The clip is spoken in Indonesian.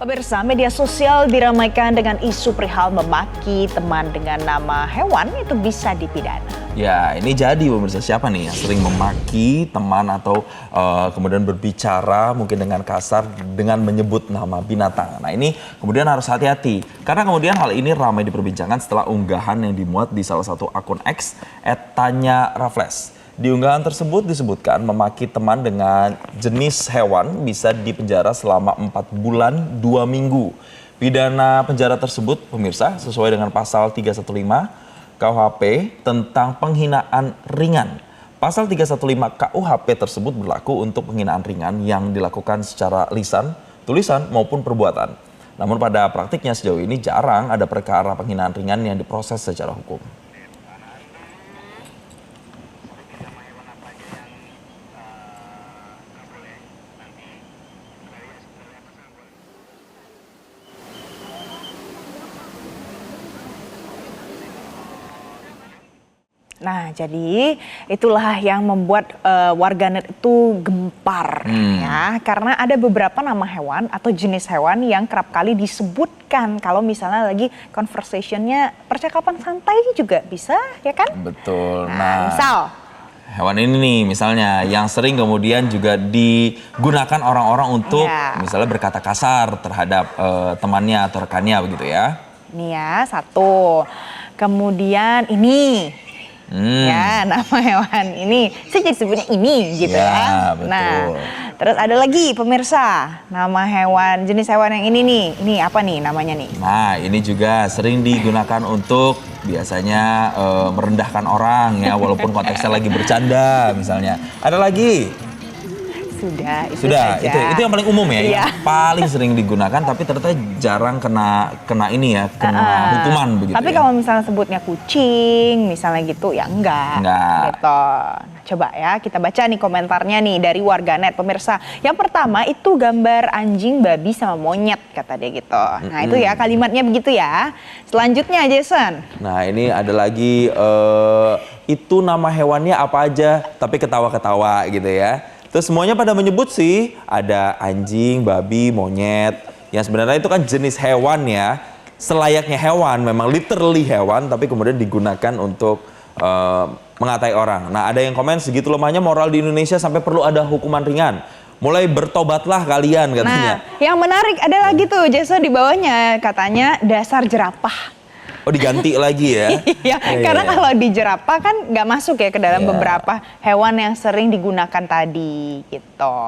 Pemirsa, media sosial diramaikan dengan isu perihal memaki teman dengan nama hewan itu bisa dipidana. Ya, ini jadi pemirsa, siapa nih yang sering memaki teman atau kemudian berbicara mungkin dengan kasar dengan menyebut nama binatang. Nah, ini kemudian harus hati-hati karena kemudian hal ini ramai diperbincangkan setelah unggahan yang dimuat di salah satu akun X @tanya_rafles. Di unggahan tersebut disebutkan memaki teman dengan jenis hewan bisa dipenjara selama 4 bulan 2 minggu. Pidana penjara tersebut pemirsa sesuai dengan pasal 315 KUHP tentang penghinaan ringan. Pasal 315 KUHP tersebut berlaku untuk penghinaan ringan yang dilakukan secara lisan, tulisan maupun perbuatan. Namun pada praktiknya sejauh ini jarang ada perkara penghinaan ringan yang diproses secara hukum. Nah, jadi itulah yang membuat warganet itu gempar ya, karena ada beberapa nama hewan atau jenis hewan yang kerap kali disebutkan kalau misalnya lagi conversationnya percakapan santai juga bisa, ya kan? Betul. Nah, misal hewan ini nih misalnya yang sering kemudian juga digunakan orang-orang untuk misalnya berkata kasar terhadap temannya atau rekannya begitu ya. Ini ya, satu. Kemudian ini. Ya, nama hewan ini, saya jadi sebutnya ini gitu ya. Betul. Nah, terus ada lagi pemirsa, nama hewan, jenis hewan yang ini nih, ini apa nih namanya nih? Nah, ini juga sering digunakan untuk biasanya merendahkan orang ya, walaupun konteksnya lagi bercanda misalnya. Ada lagi? Sudah, itu yang paling umum ya, yang paling sering digunakan tapi ternyata jarang kena ini ya, kena hukuman begitu. Tapi ya. kalau misalnya sebutnya kucing, misalnya gitu ya enggak. Gitu. Coba ya kita baca nih komentarnya nih dari warganet pemirsa. Yang pertama itu gambar anjing, babi sama monyet kata dia gitu. Nah itu ya kalimatnya begitu ya. Selanjutnya Jason. Nah ini ada lagi itu nama hewannya apa aja tapi ketawa-ketawa gitu ya. Terus semuanya pada menyebut sih ada anjing, babi, monyet. Yang sebenarnya itu kan jenis hewan ya. Selayaknya hewan, memang literally hewan tapi kemudian digunakan untuk mengatai orang. Nah ada yang komen segitu lemahnya moral di Indonesia sampai perlu ada hukuman ringan. Mulai bertobatlah kalian katanya. Nah yang menarik ada lagi tuh Jason di bawahnya katanya dasar jerapah. Oh diganti lagi ya? Iya, karena kalau di jerapah kan nggak masuk ya ke dalam beberapa hewan yang sering digunakan tadi gitu.